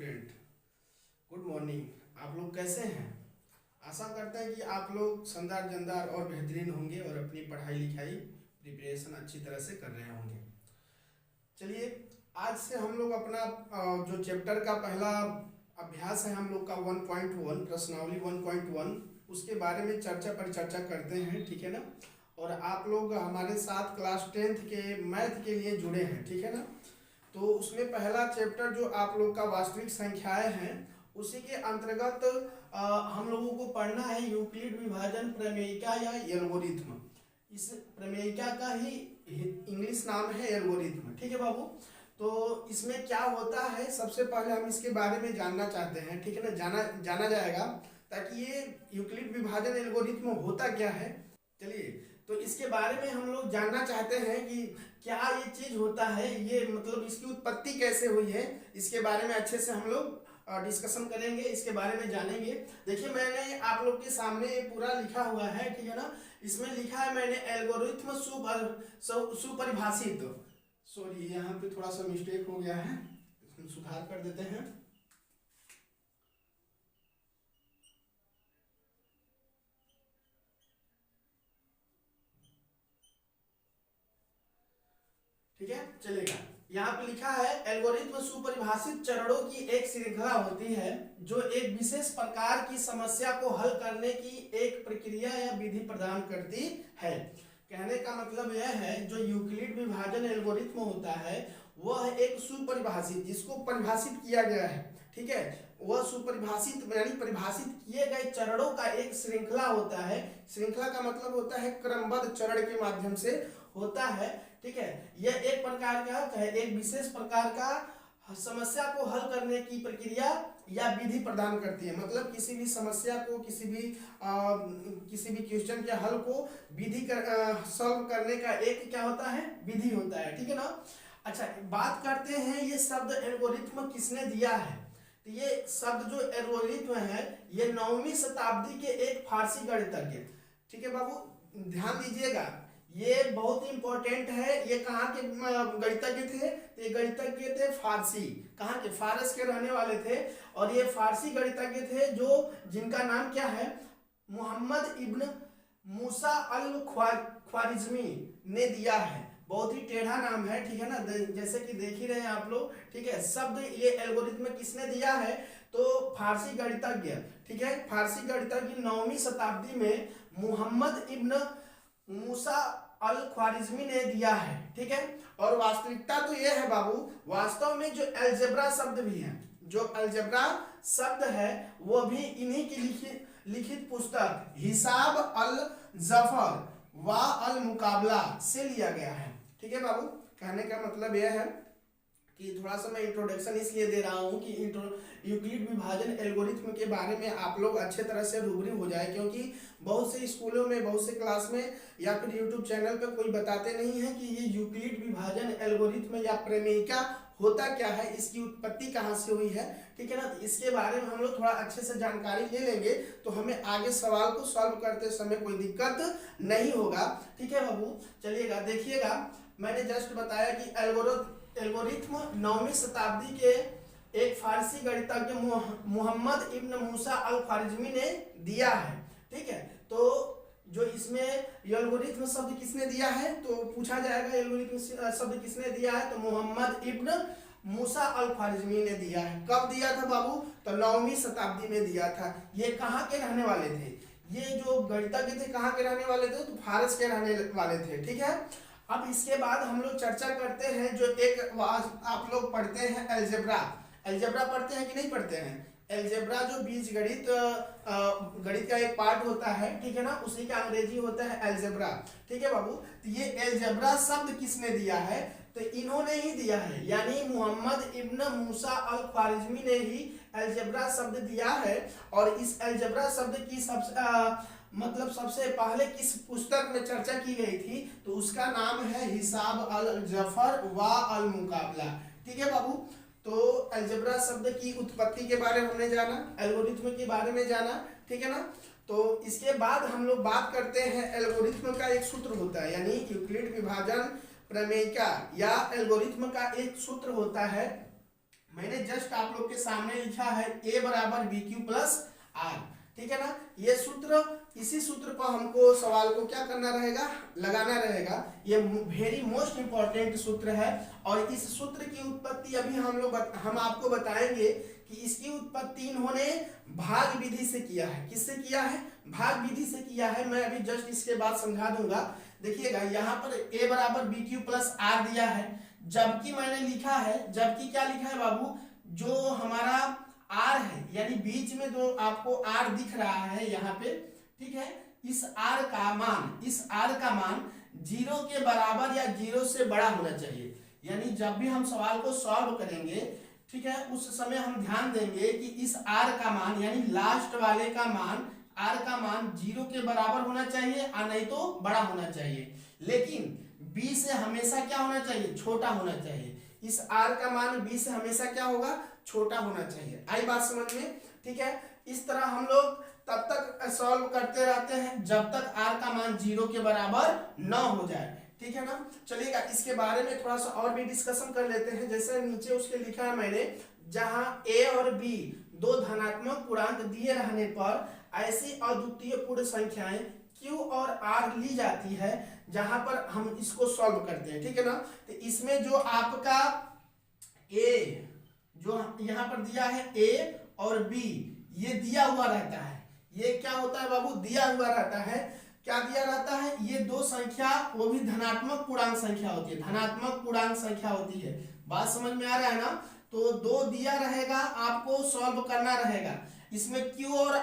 Student, good morning. आप लोग कैसे हैं? आशा करते हैं कि आप लोग शानदार जानदार और बेहतरीन होंगे और अपनी पढ़ाई लिखाई प्रिपरेशन अच्छी तरह से कर रहे होंगे। चलिए, आज से हम लोग अपना जो चैप्टर का पहला अभ्यास है हम लोग का 1.1 प्रश्नावली 1.1 उसके बारे में चर्चा करते हैं, ठीक है ना। और आप लोग हमारे साथ क्लास 10th के मैथ के लिए जुड़े हैं, ठीक है ना। तो उसमें पहला चैप्टर जो आप लोग का वास्तविक संख्याएं हैं, उसी के अंतर्गत हम लोगों को पढ़ना है यूक्लिड विभाजन प्रमेयिका या एल्गोरिथ्म। इस प्रमेयिका का ही इंग्लिश नाम है एल्गोरिथ्म, ठीक है बाबू। तो इसमें क्या होता है, सबसे पहले हम इसके बारे में जानना चाहते हैं, ठीक है ना। जाना जाएगा ताकि ये यूक्लिड विभाजन एल्गोरिथ्म होता क्या है। चलिए, तो इसके बारे में हम लोग जानना चाहते हैं कि क्या ये चीज होता है, ये मतलब इसकी उत्पत्ति कैसे हुई है। इसके बारे में अच्छे से हम लोग डिस्कशन करेंगे, इसके बारे में जानेंगे। देखिए, मैंने आप लोग के सामने पूरा लिखा हुआ है, ठीक है ना। इसमें लिखा है मैंने एल्गोरिथ्म सुपरिभाषित। सॉरी, यहाँ पे थोड़ा सा मिस्टेक हो गया है, हम सुधार कर देते हैं। ठीक है, चलेगा। यहाँ पे लिखा है एल्गोरिथ्म सुपरिभाषित चरणों की एक श्रृंखला होती है जो एक विशेष प्रकार की समस्या को हल करने की एक प्रक्रिया या विधि प्रदान करती है। कहने का मतलब यह है, जो यूक्लिड विभाजन एल्गोरिथ्म होता है वह एक सुपरिभाषित, जिसको परिभाषित किया गया है, ठीक है, वह सुपरिभाषित यानी परिभाषित किए गए चरणों का एक श्रृंखला होता है। श्रृंखला का मतलब होता है क्रमबद्ध चरण के माध्यम से होता है, ठीक है। यह एक प्रकार का है, एक विशेष प्रकार का समस्या को हल करने की प्रक्रिया या विधि प्रदान करती है। मतलब किसी भी समस्या को, किसी भी क्वेश्चन के हल को विधि सॉल्व करने का एक क्या होता है, विधि होता है, ठीक है ना। अच्छा, बात करते हैं ये शब्द एल्गोरिथ्म किसने दिया है। तो ये शब्द जो एल्गोरिथ्म है, ये 9वीं शताब्दी के एक फारसी गणितज्ञ, ठीक है बाबू, ध्यान दीजिएगा, ये बहुत इंपॉर्टेंट है। ये कहाँ के गणितज्ञ थे? तो ये गणितज्ञ थे फारसी, कहाँ के, फारस के रहने वाले थे। और ये फारसी गणितज्ञ थे जिनका नाम क्या है, मोहम्मद इब्न मूसा अल ख्वारिज़मी ने दिया है। बहुत ही टेढ़ा नाम है, ठीक है ना, जैसे कि देख ही रहे हैं आप लोग, ठीक है। शब्द ये एल्गोरिथ्म किसने दिया है? तो फारसी गणितज्ञ, ठीक है, फारसी गणितज्ञ 9वीं शताब्दी में मोहम्मद इब्न मूसा अल ख्वारिज़मी ने दिया है, ठीक है। और वास्तविकता तो यह है बाबू, वास्तव में जो अलजेब्रा शब्द भी है, जो अलजेब्रा शब्द है, वो भी इन्हीं की लिखित पुस्तक हिसाब अल जफर व अल मुकाबला से लिया गया है, ठीक है बाबू। कहने का मतलब यह है कि थोड़ा सा मैं इंट्रोडक्शन इसलिए दे रहा हूँ कि यूक्लिड विभाजन एल्गोरिथ्म के बारे में आप लोग अच्छे तरह से रूबरू हो जाए, क्योंकि बहुत से स्कूलों में, बहुत से क्लास में या फिर यूट्यूब चैनल पर कोई बताते नहीं है कि ये यूक्लिड विभाजन एल्गोरिथ्म या प्रमेयिका होता क्या है, इसकी उत्पत्ति कहाँ से हुई है, ठीक है ना। तो इसके बारे में हम लोग थोड़ा अच्छे से जानकारी ले लेंगे तो हमें आगे सवाल को सॉल्व करते समय कोई दिक्कत नहीं होगा, ठीक है बाबू। चलिएगा, देखिएगा, मैंने जस्ट बताया कि एल्गोरिथ्म 9वीं शताब्दी के एक फारसी गणितज्ञ मोहम्मद इब्न मूसा अल ख्वारिज़मी ने दिया है, ठीक है। तो जो इसमें एल्गोरिथ्म शब्द किसने दिया है, तो पूछा जाएगा एल्गोरिथ्म शब्द किसने दिया है, तो मोहम्मद इब्न मूसा अल ख्वारिज़मी ने दिया है। कब दिया था बाबू? तो 9वीं शताब्दी में दिया था। ये कहाँ के रहने वाले थे? ये जो गणितज्ञ थे कहाँ के रहने वाले थे? तो फारस के रहने वाले थे, ठीक है। अब इसके बाद हम लोग चर्चा करते हैं, जो एक आप लोग पढ़ते हैं अलजेब्रा। अलजेब्रा पढ़ते हैं कि नहीं पढ़ते हैं? अलजेब्रा जो बीज गणित का एक पार्ट होता है, ठीक है ना, उसी का अंग्रेजी होता है अलजेब्रा, ठीक है बाबू। तो ये अलजेब्रा शब्द किसने दिया है? तो इन्होंने ही दिया है, यानी मोहम्मद इब्न मूसा अल ख्वारिज़मी ने ही अलजेब्रा शब्द दिया है। और इस अलजेब्रा शब्द की सबसे पहले किस पुस्तक में चर्चा की गई थी, तो उसका नाम है हिसाब अल जफर व अल मुकाबला, ठीक है बाबू। तो अलजेब्रा शब्द की उत्पत्ति के बारे में हमने जाना, एल्गोरिथ्म के बारे में जाना, ठीक है ना। तो इसके बाद हम लोग बात करते हैं, एल्गोरिथ्म का एक सूत्र होता है, यानी यूक्लिड विभाजन प्रमेयिका या एल्गोरिथ्म का एक सूत्र होता है। मैंने जस्ट आप आप लोग के सामने लिखा है a बराबर बी क्यू प्लस आर, ठीक है ना। ये सूत्र, इसी सूत्र को हमको सवाल को क्या करना रहेगा, लगाना रहेगा। ये वेरी मोस्ट इंपॉर्टेंट सूत्र है और इस सूत्र की उत्पत्ति अभी हम आपको बताएंगे कि इसकी उत्पत्ति इन्होंने भाग विधि से किया है। किससे किया है, भाग विधि से किया है। मैं अभी जस्ट इसके बाद समझा दूंगा। देखिएगा यहाँ पर a बराबर बी क्यू प्लस आर दिया है, जबकि मैंने लिखा है, जबकि क्या लिखा है बाबू, जो हमारा r है यानी बीच में जो आपको r दिख रहा है यहाँ पे, ठीक है, इस r का मान 0 के बराबर या 0 से बड़ा होना चाहिए। यानी जब भी हम सवाल को सॉल्व करेंगे, ठीक है, उस समय हम ध्यान देंगे कि इस r का मान यानी लास्ट वाले का मान, r का मान 0 के बराबर होना चाहिए और नहीं तो बड़ा होना चाहिए। लेकिन b से हमेशा क्या होना चाहिए, छोटा होना चाहिए। इस r का मान b से हमेशा क्या होगा, छोटा होना चाहिए। आई बात समझ में, ठीक है। इस तरह हम लोग तब तक सॉल्व करते रहते हैं जब तक r का मान 0 के बराबर न हो जाए, ठीक है ना। चलिएगा इसके बारे में थोड़ा सा और भी डिस्कशन कर लेते हैं। जैसे नीचे उसके लिखा है मैंने, जहां a और b दो धनात्मक पूर्णांक दिए रहने पर ऐसी अद्वितीय पूर्ण संख्याएं q और r ली जाती है, जहां पर हम इसको सॉल्व करते हैं, ठीक है ना। तो इसमें जो आपका a, जो यहाँ पर दिया है a और b, ये दिया हुआ रहता है। ये क्या होता है बाबू, दिया हुआ रहता है। क्या दिया रहता है, ये दो संख्या, वो भी धनात्मक पूर्णांक संख्या होती है, धनात्मक पूर्णांक संख्या होती है। बात समझ में आ रहा है ना। तो दो दिया रहेगा, आपको सॉल्व करना रहेगा। इसमें q और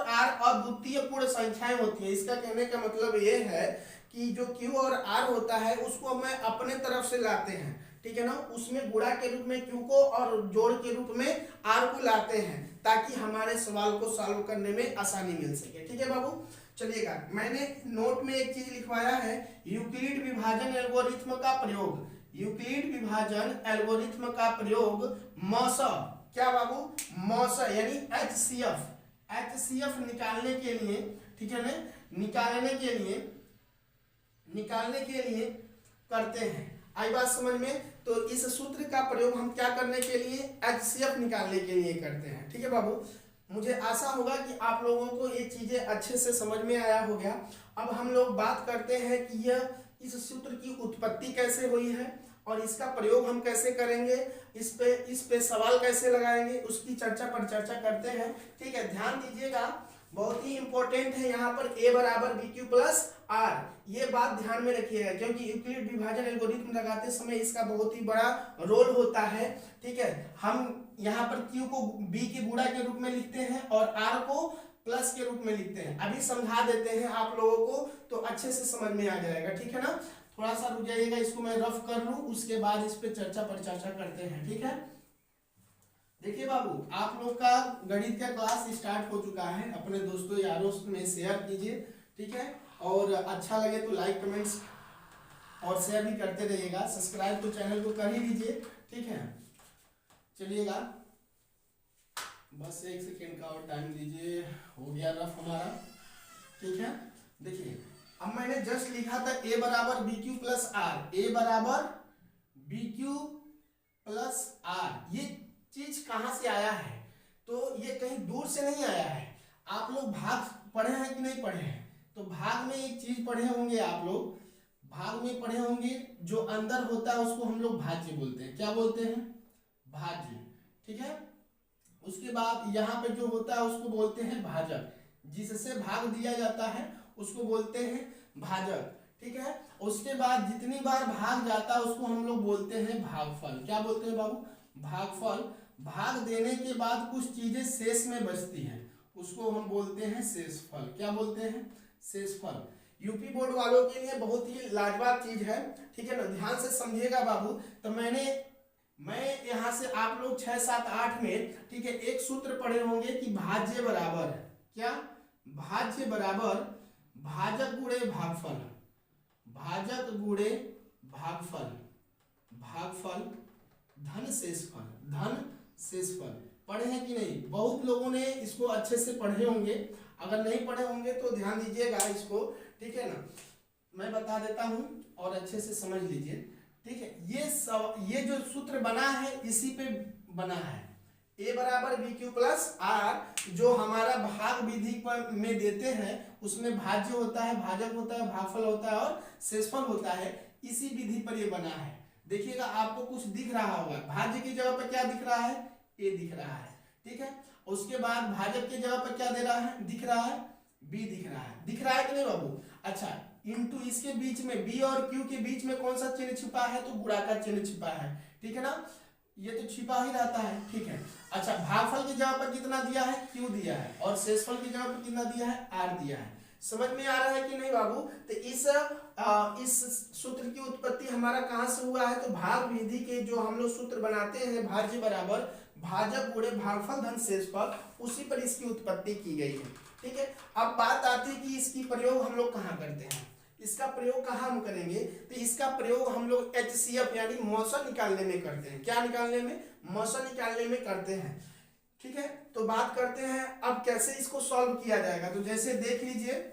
r अद्वितीय पूर्ण संख्याएं होती है। इसका कहने का मतलब ये है कि जो q और r होता है उसको मैं अपने तरफ से लाते हैं, ठीक है ना। उसमें गुणा के रूप में q को और जोड़ के रूप में r को लाते हैं, ताकि हमारे सवाल को सॉल्व करने में आसानी मिल सके, ठीक है बाबू। चलिएगा, मैंने नोट में एक चीज लिखवाया है, यूक्लिड विभाजन एल्गोरिथ्म का प्रयोग, यूक्लिड विभाजन एल्गोरिथ्म का प्रयोग मौस, क्या बाबू, मौस यानी HCF निकालने के लिए, ठीक है ना, निकालने के लिए करते हैं। आई बात समझ में। तो इस सूत्र का प्रयोग हम क्या करने के लिए, HCF निकालने के लिए करते हैं, ठीक है बाबू। मुझे आशा होगा कि आप लोगों को ये चीजें अच्छे से समझ में आया हो गया। अब हम लोग बात करते हैं कि यह इस सूत्र की उत्पत्ति कैसे हुई है और इसका प्रयोग हम कैसे करेंगे, इस पे सवाल कैसे लगाएंगे, उसकी चर्चा करते हैं, ठीक है। ध्यान दीजिएगा, बहुत ही इंपॉर्टेंट है यहाँ पर a बराबर बी क्यू प्लस आर, ये बात ध्यान में रखिएगा, क्योंकि यूक्लिड विभाजन एल्गोरिथ्म लगाते समय इसका बहुत ही बड़ा रोल होता है, ठीक है। हम यहाँ पर q को b के गुणा के रूप में लिखते हैं और r को प्लस के रूप में लिखते हैं। अभी समझा देते हैं आप लोगों को, तो अच्छे से समझ में आ जाएगा, ठीक है ना। थोड़ा सा रुक जाइएगा, इसको मैं रफ कर लूं, उसके बाद इस पे चर्चा करते हैं, ठीक है। देखिए बाबू, आप लोग का गणित का क्लास स्टार्ट हो चुका है, अपने दोस्तों यारों में शेयर कीजिए, ठीक है। और अच्छा लगे तो लाइक कमेंट्स और शेयर भी करते रहिएगा। सब्सक्राइब तो चैनल को कर ही दीजिए, ठीक है। चलिएगा, बस एक सेकेंड का और टाइम दीजिए, हो गया रफ हमारा, ठीक है। देखिए, अब मैंने जस्ट लिखा था a बराबर B Q plus R, a बराबर बी क्यू प्लस आर। ये चीज कहां से आया है, तो ये कहीं दूर से नहीं आया है। आप लोग भाग पढ़े हैं कि नहीं पढ़े हैं, तो भाग में एक चीज पढ़े होंगे आप लोग, भाग में पढ़े होंगे, जो अंदर होता है उसको हम लोग भाज्य बोलते हैं। क्या बोलते हैं, भाज्य, ठीक है। उसके बाद यहाँ पे जो होता है उसको बोलते हैं भाजक, जिससे भाग दिया जाता है उसको बोलते हैं भाजक, ठीक है। उसके बाद जितनी बार भाग जाता है उसको हम लोग बोलते हैं भागफल। क्या बोलते हैं बाबू, भागफल। भाग देने के बाद कुछ चीजें शेष में बचती हैं, उसको हम बोलते हैं शेषफल। क्या बोलते हैं, शेषफल। यूपी बोर्ड वालों के लिए बहुत ही लाजवाब चीज है, ठीक है ना। ध्यान से समझिएगा बाबू। तो मैं यहाँ से आप लोग 6, 7, 8 में, ठीक है, एक सूत्र पढ़े होंगे कि भाज्य बराबर, क्या, भाज्य बराबर भाजक गुणे भागफल, भाजक गुणे भागफल, भागफल धन शेषफल, धन शेषफल। पढ़े हैं कि नहीं, बहुत लोगों ने इसको अच्छे से पढ़े होंगे, अगर नहीं पढ़े होंगे तो ध्यान दीजिएगा इसको, ठीक है ना। मैं बता देता हूं और अच्छे से समझ लीजिए, ठीक है। ये जो सूत्र बना है इसी पे बना है। ए बराबर बी क्यू प्लस आर जो हमारा भाग विधि पर में देते हैं उसमें भाज्य होता है, भाजक होता है, भागफल होता है और शेषफल होता है। इसी विधि पर ये बना है। देखिएगा आपको कुछ दिख रहा होगा, भाज्य की जगह पर क्या दिख रहा है, ए दिख रहा है, ठीक है। उसके बाद भाजक की जगह पर क्या दे रहा है, दिख रहा है, बी दिख रहा है। दिख रहा है कि नहीं बाबू? अच्छा, इंटू इसके बीच में बी और क्यू के बीच में कौन सा चिन्ह छिपा है, तो गुणा का चिन्ह छिपा है, ठीक है ना। ये तो छिपा ही रहता है, ठीक है। अच्छा, भागफल की जगह पर कितना दिया है, क्यू दिया है, और शेषफल की जगह पर कितना दिया है, आर दिया है। समझ में आ रहा है कि नहीं बाबू? तो इस सूत्र की उत्पत्ति हमारा कहां से हुआ है, तो भाग विधि के जो हम लोग सूत्र बनाते हैं भाज्य बराबर भाजक गुणे भागफल धन शेषफल, उसी पर इसकी उत्पत्ति की गई है, ठीक है। अब बात आती है कि इसकी प्रयोग हम लोग कहाँ करते हैं, इसका प्रयोग कहाँ हम करेंगे, तो इसका प्रयोग हम लोग HCF यानी मौसल निकालने में करते हैं। क्या निकालने में, मौसल निकालने में करते हैं, ठीक है। तो बात करते हैं अब कैसे इसको सॉल्व किया जाएगा। तो जैसे देख लीजिए,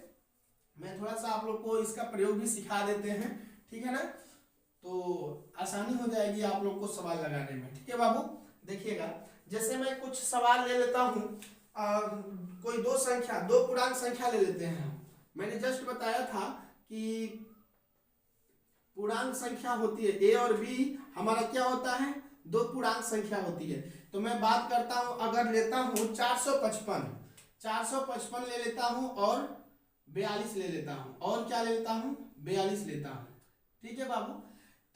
मैं थोड़ा सा आप लोग को इसका प्रयोग भी सिखा देते हैं, ठीक है ना, तो आसानी हो जाएगी आप लोग को सवाल लगाने में, ठीक है बाबू। देखिएगा, जैसे मैं कुछ सवाल ले लेता हूँ, कोई दो पूर्णांक संख्या ले लेते हैं। मैंने जस्ट बताया था कि पूर्णांक संख्या होती है ए और बी, हमारा क्या होता है, दो पूर्णांक संख्या होती है। तो मैं बात करता हूं, अगर लेता हूं 455 ले लेता हूं और 42 ले लेता हूं, और क्या ले लेता हूं, 42 लेता हूं, ठीक है बाबू।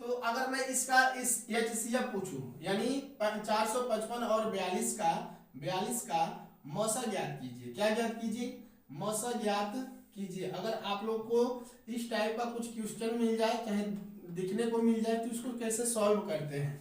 तो अगर मैं इसका इस HCF पूछूं, यानी 455 और 42 का मौसा ज्ञात कीजिए। क्या ज्ञात कीजिए, मौसा ज्ञात कीजिए। अगर आप लोग को इस टाइप का कुछ क्वेश्चन मिल जाए, चाहे दिखने को मिल जाए, तो इसको कैसे सॉल्व करते हैं।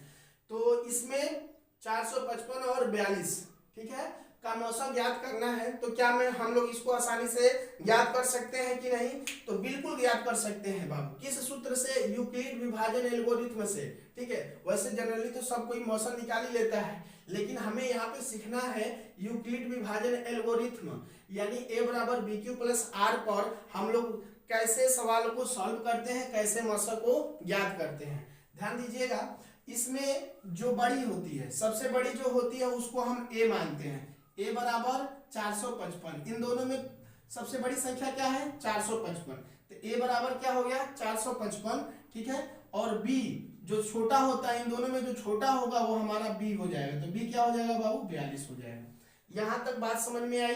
तो इसमें 455 और 42, ठीक है, का मौसा ज्ञात करना है। तो क्या हम लोग इसको आसानी से ज्ञात कर सकते हैं कि नहीं, तो बिल्कुल ज्ञात कर सकते हैं बाबू। किस सूत्र से, यूक्लिड विभाजन एल्गोरिथ्म से, ठीक है। वैसे जनरली तो सब कोई मौसा निकाल ही लेता है, लेकिन हमें यहाँ पे सीखना है यूक्लिड विभाजन एल्गोरिथ्म, यानी ए बराबर बी क्यू प्लस आर पर हम लोग कैसे सवाल को सॉल्व करते हैं, कैसे मौसा को ज्ञात करते हैं। ध्यान दीजिएगा, इसमें जो बड़ी होती है, सबसे बड़ी जो होती है उसको हम ए मानते हैं। ए बराबर 455, इन दोनों में सबसे बड़ी संख्या क्या है, 455। तो ए बराबर क्या हो गया, 455, ठीक है। और बी जो छोटा होता है, इन दोनों में जो छोटा होगा वो हमारा बी हो जाएगा। तो बी क्या हो जाएगा बाबू, 42 हो जाएगा। यहां तक बात समझ में आई,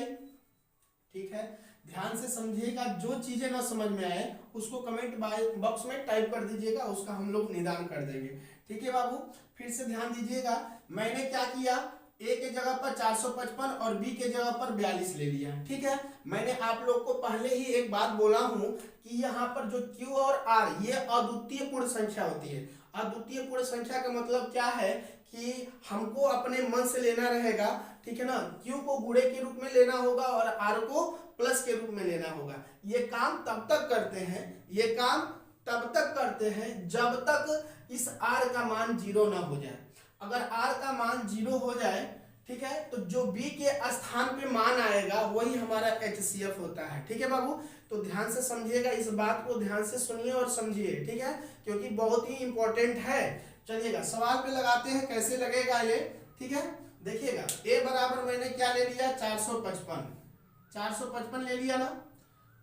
ठीक है। ध्यान से समझिएगा, जो चीजें ना समझ में आए उसको कमेंट बॉक्स में टाइप कर दीजिएगा, उसका हम लोग निदान कर देंगे, ठीक है बाबू। फिर से ध्यान दीजिएगा, मैंने क्या किया, ए के जगह पर 455 और बी के जगह पर 42 ले लिया, ठीक है। मैंने आप लोग को पहले ही एक बात बोला हूं कि यहाँ पर जो क्यू और आर ये अद्वितीय पूर्ण संख्या होती है। अद्वितीय पूर्ण संख्या का मतलब क्या है कि हमको अपने मन से लेना रहेगा, ठीक है ना। क्यू को गुणे के रूप में लेना होगा और आर को प्लस के रूप में लेना होगा। ये काम तब तक करते हैं, ये काम तब तक करते हैं जब तक इस आर का मान 0 ना हो जाए। अगर आर का मान 0 हो जाए, ठीक है, तो जो बी के स्थान पे मान आएगा वही हमारा HCF होता है, ठीक है बाबू। तो ध्यान से समझिएगा, इस बात को ध्यान से सुनिए और समझिए, ठीक है, क्योंकि बहुत ही इंपॉर्टेंट है। चलिएगा सवाल पे लगाते हैं, कैसे लगेगा ये, ठीक है। देखिएगा, ए बराबर मैंने क्या ले लिया, 455 ले लिया ना,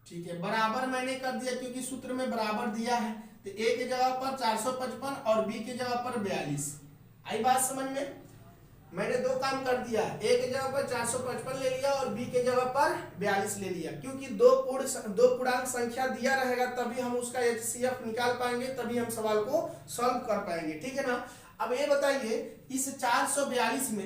ठीक है। बराबर मैंने कर दिया क्योंकि सूत्र में बराबर दिया है। तो ए के जगह पर 455 और बी के जगह पर 42। आई बात समझ में? मैंने दो काम कर दिया, ए के जगह पर 455 ले लिया और बी के जगह पर 42 ले लिया, क्योंकि दो पूर्णांक संख्या दिया रहेगा तभी हम उसका HCF निकाल पाएंगे, तभी हम सवाल को सॉल्व कर पाएंगे, ठीक है ना। अब ये बताइए, इस 442 में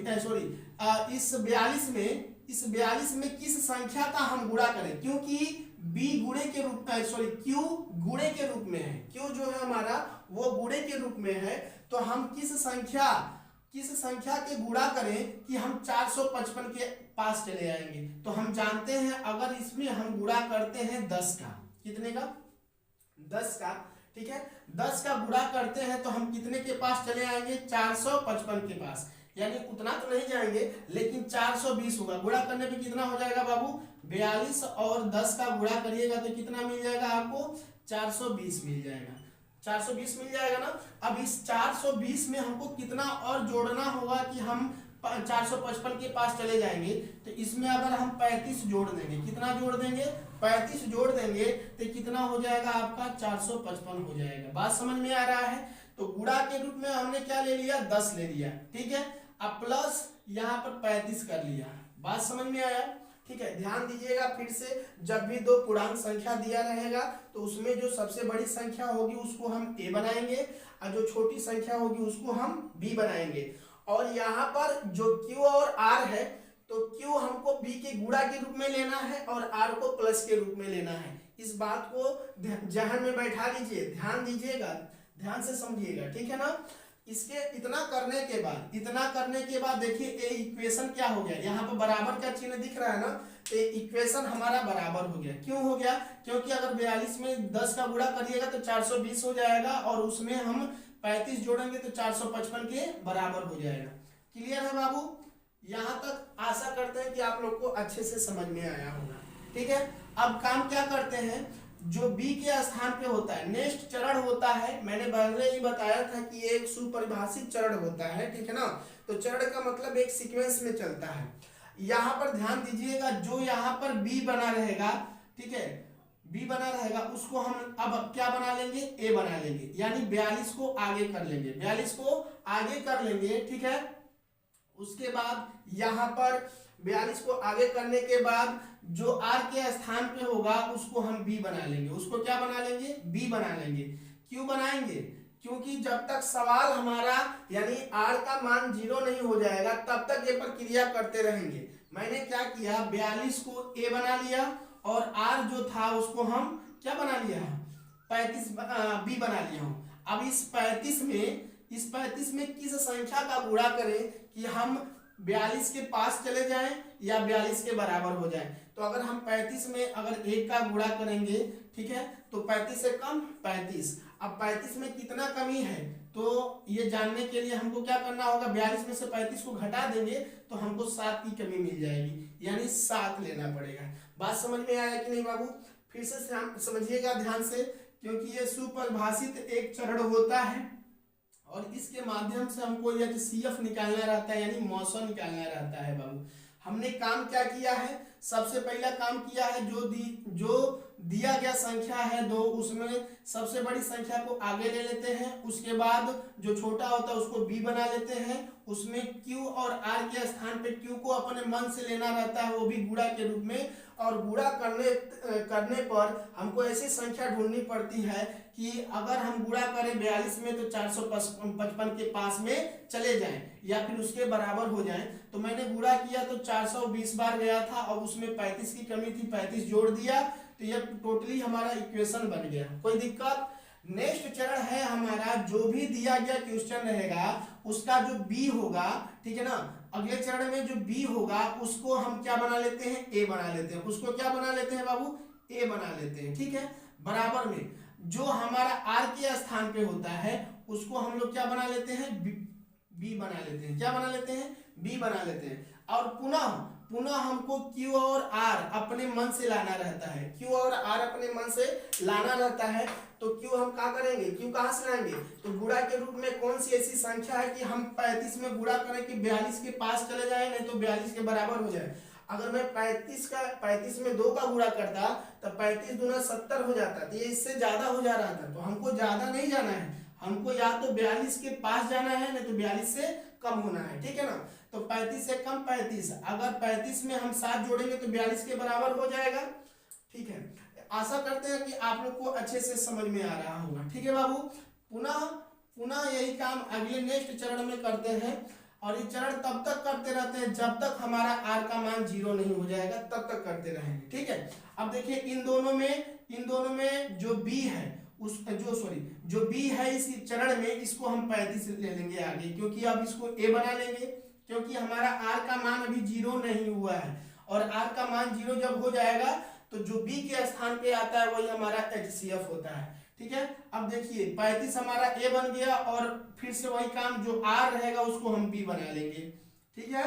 इस 42 में किस संख्या का हम गुणा करें, क्योंकि बी गुणे के रूप में, क्यू गुणे के रूप में है, क्यू जो है हमारा वो गुणे के रूप में है। तो हम किस संख्या के गुणा करें कि हम 455 के पास चले आएंगे। तो हम जानते हैं, अगर इसमें हम गुणा करते हैं 10 का, कितने का, 10 का, ठीक है, 10 का गुणा करते हैं तो हम कितने के पास चले आएंगे, 455 के पास। यानी उतना तो नहीं जाएंगे, लेकिन 420 होगा। गुणा करने पे कितना हो जाएगा बाबू, 42 और 10 का गुणा करिएगा तो कितना मिल जाएगा आपको, 420 मिल जाएगा। 420 मिल जाएगा ना। अब इस 420 में हमको कितना और जोड़ना होगा कि हम 455 के पास चले जाएंगे। तो इसमें अगर हम 35 जोड़ देंगे, कितना जोड़ देंगे, 35 जोड़ देंगे, तो कितना हो जाएगा आपका 455 हो जाएगा। बात समझ में आ रहा है। तो गुणा के रूप में हमने क्या ले लिया, 10 ले लिया, ठीक है। अब प्लस यहाँ पर 35 कर लिया। बात समझ में आया, ठीक है। ध्यान दीजिएगा फिर से, जब भी दो पूर्णांक संख्या दिया रहेगा तो उसमें जो सबसे बड़ी संख्या होगी उसको हम a बनाएंगे और जो छोटी संख्या होगी उसको हम b बनाएंगे। और यहाँ पर जो q और r है, तो q हमको b के गुणा के रूप में लेना है और r को प्लस के रूप में लेना है। इस बात को जहन में बैठा लीजिए, ध्यान दीजिएगा, ध्यान से समझिएगा, ठीक है ना। इसके इतना करने के बाद देखिए ये इक्वेशन क्या हो गया, यहाँ पर बराबर का चिन्ह दिख रहा है ना, तो इक्वेशन हमारा बराबर हो गया। क्यों हो गया, क्योंकि अगर 42 में 10 का गुणा करिएगा तो 420 हो जाएगा और उसमें हम 35 जोड़ेंगे तो 455 के बराबर हो जाएगा। क्लियर है बाबू, यहाँ तक आशा करते हैं कि आप लोग को अच्छे से समझ में आया होगा, ठीक है। अब काम क्या करते हैं, जो b के स्थान पे होता है नेक्स्ट चरण होता है, मैंने पहले ही बताया था कि एक सुपरिभाषित चरण होता है, ठीक है ना। तो चरण का मतलब एक सीक्वेंस में चलता है। यहाँ पर ध्यान दीजिएगा, जो यहाँ पर b बना रहेगा, ठीक है, b बना रहेगा, उसको हम अब क्या बना लेंगे, a बना लेंगे, यानी 42 को आगे कर लेंगे, 42 को आगे कर लेंगे, ठीक है। उसके बाद यहाँ पर 42 को आगे करने के बाद जो r के स्थान पे होगा उसको हम b बना लेंगे, उसको क्या बना लेंगे, b बना लेंगे। क्यों बनाएंगे, क्योंकि जब तक सवाल हमारा यानी r का मान 0 नहीं हो जाएगा तब तक ये प्रक्रिया करते रहेंगे। मैंने क्या किया, 42 को a बना लिया और r जो था उसको हम क्या बना लिया, 35 b बना लिया हूँ। अब इस 35 में किस संख्या का गुणा करें कि हम 42 के पास चले जाएं या 42 के बराबर हो जाए। तो अगर हम 35 में अगर 1 का गुणा करेंगे, ठीक है, तो 35 से कम 35। अब 35 में कितना कमी है तो ये जानने के लिए हमको क्या करना होगा, 42 में से 35 को घटा देंगे तो हमको 7 की कमी मिल जाएगी, यानी 7 लेना पड़ेगा। बात समझ में आया कि नहीं बाबू, फिर से समझिएगा ध्यान से, क्योंकि ये सुपरिभाषित एक चरण होता है और इसके माध्यम से हमको यह HCF निकालना रहता है, यानी मौसम निकालना रहता है बाबू। हमने काम क्या किया है, सबसे पहला काम किया है, जो दिया गया संख्या है दो, उसमें सबसे बड़ी संख्या को आगे ले लेते हैं, उसके बाद जो छोटा होता है उसको b बना लेते हैं, उसमें q और r के स्थान पे q को अपने मन से लेना रहता है, वो भी गुणा के रूप में। और गुणा करने पर हमको ऐसी संख्या ढूंढनी पड़ती है कि अगर हम गुणा करें 42 में तो 455 के पास में चले जाएं या फिर उसके बराबर हो जाएं। तो मैंने गुणा किया तो 420 बार गया था और उसमें 35 की कमी थी, 35 जोड़ दिया तो यह टोटली हमारा इक्वेशन बन गया। कोई दिक्कत। नेक्स्ट चरण है हमारा, जो भी दिया गया क्वेश्चन रहेगा उसका जो बी होगा, ठीक है ना, अगले चरण में जो बी होगा उसको हम क्या बना लेते हैं, ए बना लेते हैं। उसको क्या बना लेते हैं बाबू, ए बना लेते हैं, ठीक है। बराबर में जो हमारा आर के स्थान पे होता है उसको हम लोग क्या बना लेते हैं, बी बना लेते हैं। क्या बना लेते हैं, बी बना लेते हैं। और पुनः हमको Q और R अपने मन से लाना रहता है, Q और R अपने मन से लाना रहता है। तो Q हम क्या करेंगे, Q कहाँ से लाएंगे, तो गुणा के रूप में कौन सी ऐसी संख्या है कि हम 35 में गुणा करें कि 42 के पास चले जाए, नहीं तो 42 के बराबर हो जाए। अगर मैं 35 में 2 का गुणा करता तो 35 दूना 70 हो जाता, तो ये इससे ज्यादा हो जा रहा था। तो हमको ज्यादा नहीं जाना है, हमको या तो 42 के पास जाना है, नहीं तो 42 से कम होना है, ठीक है ना। तो 35 से कम 35, अगर 35 में हम 7 जोड़ेंगे तो 42 के बराबर हो जाएगा, ठीक है। आशा करते हैं कि आप लोग को अच्छे से समझ में आ रहा होगा, ठीक है बाबू। पुनः यही काम अगले नेक्स्ट चरण में करते हैं और ये चरण तब तक करते रहते हैं जब तक हमारा r का मान 0 नहीं हो जाएगा, तब तक करते रहेंगे, ठीक है। अब देखिए इन दोनों में जो b है जो b है इस चरण में, इसको हम 35 ले लेंगे आगे, क्योंकि अब इसको a बना लेंगे, क्योंकि हमारा r का मान अभी 0 नहीं हुआ है और r का मान 0 जब हो जाएगा तो जो b के स्थान पे आता है वही हमारा HCF होता है, ठीक है। अब देखिए 35 हमारा a बन गया और फिर से वही काम, जो r रहेगा उसको हम b बना लेंगे, ठीक है।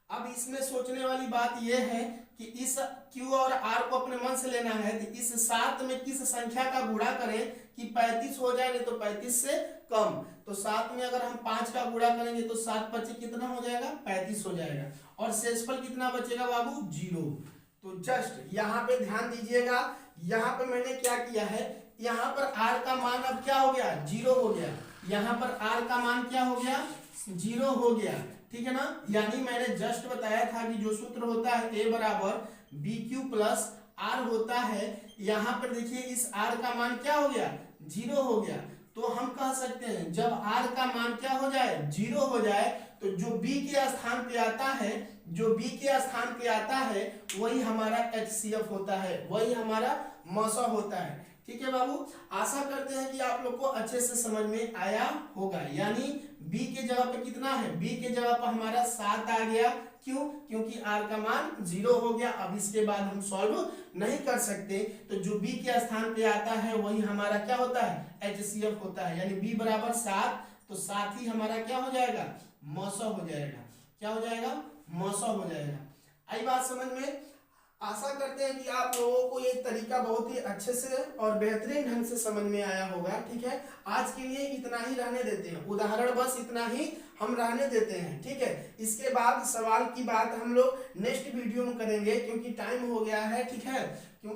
अब इसमें सोचने वाली बात यह है कि इस q और r को अपने मन से लेना है, तो इस 7 में किस संख्या का गुणा करें कि 35 हो जाए, नहीं तो 35 से कम। तो 7 में अगर हम 5 का गुणा करेंगे तो 7 5 कितना हो जाएगा, 35 हो जाएगा। और शेषफल कितना बचेगा बाबू, 0। तो जस्ट यहाँ पे ध्यान दीजिएगा, यहाँ पे मैंने क्या किया है, यहाँ पर r का मान अब क्या हो गया, 0 हो गया। यहाँ पर r का मान क्या हो गया, 0 हो गया, ठीक है ना। यानी मैंने जस्ट बताया था कि जो सूत्र होता है a बराबर बी क्यू प्लस आर होता है, यहाँ पर देखिए इस r का मान क्या हो गया, 0 हो गया। तो हम कह सकते हैं जब r का मान क्या हो जाए, 0 हो जाए, तो जो b के स्थान पे आता है, जो b के स्थान पे आता है वही हमारा HCF होता है, वही हमारा मौसा होता है। ठीक है बाबू, आशा करते हैं कि आप लोग को अच्छे से समझ में आया होगा। यानी b के जगह पे कितना है, b के जगह पर हमारा 7 आ गया। क्यों, क्योंकि r का मान 0 हो गया। अब इसके बाद हम सॉल्व नहीं कर सकते, तो जो b के स्थान पे आता है वही हमारा क्या होता है, HCF होता है। यानी b बराबर 7, तो 7 ही हमारा क्या हो जाएगा, मौसा हो जाएगा। क्या हो जाएगा, मौसा हो जाएगा। आई बात समझ में। आशा करते हैं कि आप लोगों को ये तरीका बहुत ही अच्छे से और बेहतरीन ढंग से समझ में आया होगा। ठीक है, आज के लिए इतना ही रहने देते हैं, उदाहरण बस इतना ही हम रहने देते हैं। ठीक है, इसके बाद सवाल की बात हम लोग नेक्स्ट वीडियो में करेंगे, क्योंकि टाइम हो गया है। ठीक है, क्यों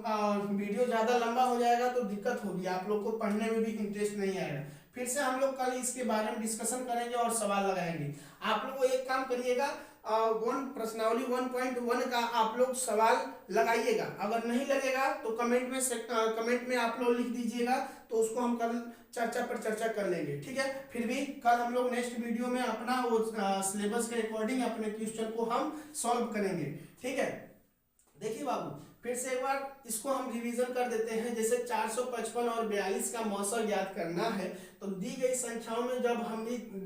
वीडियो ज्यादा लंबा हो जाएगा तो दिक्कत होगी, आप लोग को पढ़ने में भी इंटरेस्ट नहीं आएगा। फिर से हम लोग कल इसके बारे में डिस्कशन करेंगे और सवाल लगाएंगे। आप लोग एक काम करिएगा, प्रश्नावली 1.1 का आप लोग सवाल लगाइएगा। अगर नहीं लगेगा तो कमेंट में आप लोग लिख दीजिएगा, तो उसको हम कल चर्चा पर चर्चा कर लेंगे। ठीक है, फिर भी कल हम लोग नेक्स्ट वीडियो में अपना वो सिलेबस के अकॉर्डिंग अपने क्वेश्चन को हम सॉल्व करेंगे। ठीक है, देखिए बाबू, फिर से एक बार इसको हम रिवीजन कर देते हैं। जैसे 455 और 42 का मौसा ज्ञात करना है, तो दी गई संख्याओं में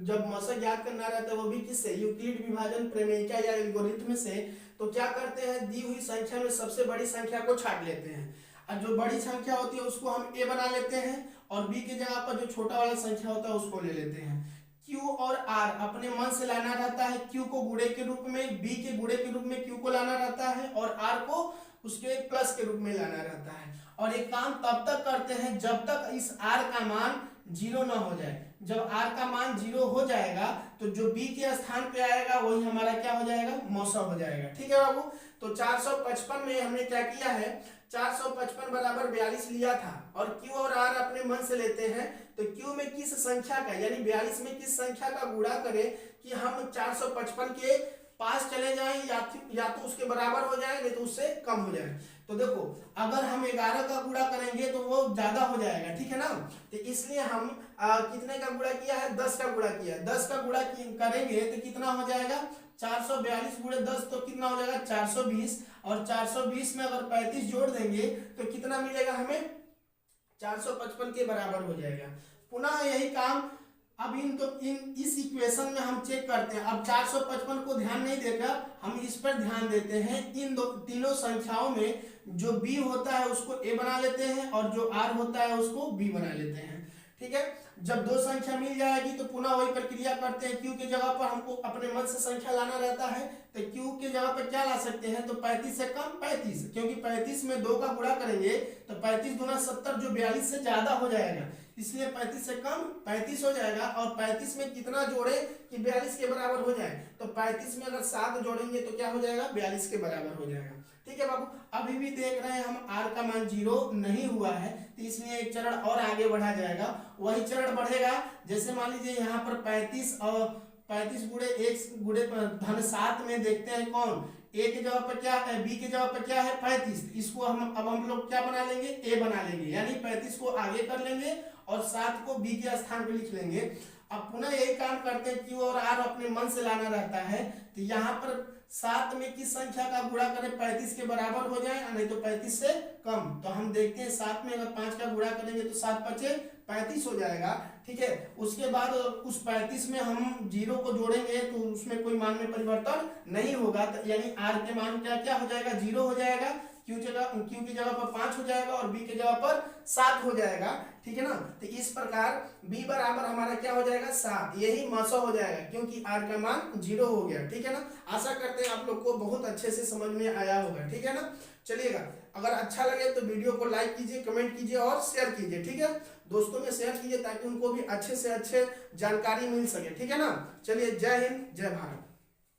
जब मौसा ज्ञात करना रहता है वो भी किससे, यूक्लिड विभाजन प्रमेयिका या एल्गोरिथम से, तो क्या करते हैं, दी हुई संख्या में सबसे बड़ी संख्या को छांट लेते हैं, और जो बड़ी संख्या होती है उसको हम a बना लेते हैं, और b की जगह पर जो छोटा वाला संख्या होता है उसको ले लेते हैं। q और r अपने मन से लाना रहता है, q को गुणे के रूप में, b के गुणे के रूप में q को लाना रहता है, और r को उसके प्लस के रूप में लाना रहता है। और एक काम तब तक करते हैं जब तक इस r का मान 0 ना हो जाए। जब r का मान 0 हो जाएगा तो जो b के स्थान पे आएगा वही हमारा क्या हो जाएगा, मौसा हो जाएगा। ठीक है बाबू, तो 455 में हमने क्या किया है, 455 बराबर 42 लिया था, और q और r अपने मन से लेते हैं, तो q में किस संख्या का, यानी 42 में किस संख्या का गुणा करें कि हम 455 के पास चले जाएं, या तो उसके बराबर हो जाए, नहीं तो उससे कम हो जाए। तो देखो, अगर हम 11 का गुणा करेंगे तो वो ज्यादा हो जाएगा। ठीक है ना, तो इसलिए हम कितने का गुणा किया है, 10 का गुणा किया है। 10 का गुणा करेंगे तो कितना हो जाएगा, 442 गुणे 10 तो कितना हो जाएगा, 420, और 420 में अगर 35 जोड़ देंगे तो कितना मिलेगा हमें, 455 के बराबर हो जाएगा। पुनः यही काम अब इस इक्वेशन में हम चेक करते हैं। अब 455 को ध्यान नहीं देकर हम इस पर ध्यान देते हैं। इन तीनों संख्याओं में जो b होता है उसको a बना लेते हैं, और जो r होता है उसको b बना लेते हैं। ठीक है, जब दो संख्या मिल जाएगी तो पुनः वही प्रक्रिया करते हैं। q के जगह पर हमको अपने मन से संख्या लाना रहता है, तो q के जगह पर क्या ला सकते हैं, तो 35 से कम 35, क्योंकि 35 में 2 का गुणा करेंगे तो 35 दूना 70, जो 42 से ज्यादा हो जाएगा, इसलिए 35 से कम 35 हो जाएगा। और 35 में कितना जोड़े कि 42 के बराबर हो जाए, तो 35 में अगर 7 जोड़ेंगे तो क्या हो जाएगा, 42 के बराबर हो जाएगा। ठीक है बाबू, अभी भी देख रहे हैं हम r का मान 0 नहीं हुआ है, तो इसलिए एक चरण और आगे बढ़ा जाएगा। वही चरण बढ़ेगा, जैसे मान लीजिए यहाँ पर 35 और 35 गुणे 1 गुणे धन 7 में देखते हैं कौन, a की जगह पर क्या है, b की जगह पर क्या है 35, इसको हम लोग क्या बना लेंगे, a बना लेंगे, यानी 35 को आगे कर लेंगे और 7 को b के स्थान पर लिख लेंगे। अब पुनः यही काम करते हैं, q और r अपने मन से लाना रहता है, तो यहाँ पर 7 में किस संख्या का गुणा करें 35 के बराबर हो जाए, नहीं तो 35 से कम। तो हम देखते हैं 7 में अगर 5 का गुणा करेंगे तो 7 5 35 हो जाएगा। ठीक है, उसके बाद उस 35 में हम 0 को जोड़ेंगे तो उसमें कोई मान में परिवर्तन नहीं होगा, तो यानी r के मान क्या क्या हो जाएगा, 0 हो जाएगा, q की जगह पर 5 हो जाएगा, और b की जगह पर 7 हो जाएगा। ठीक है ना, तो इस प्रकार b बराबर हमारा क्या हो जाएगा, 7, यही मौसा हो जाएगा, क्योंकि r का मान 0 हो गया। ठीक है ना, आशा करते हैं आप लोग को बहुत अच्छे से समझ में आया होगा। ठीक है ना, चलिएगा, अगर अच्छा लगे तो वीडियो को लाइक कीजिए, कमेंट कीजिए और शेयर कीजिए। ठीक है, दोस्तों में शेयर कीजिए ताकि उनको भी अच्छे से अच्छे जानकारी मिल सके, ठीक है ना। चलिए, जय हिंद, जय भारत।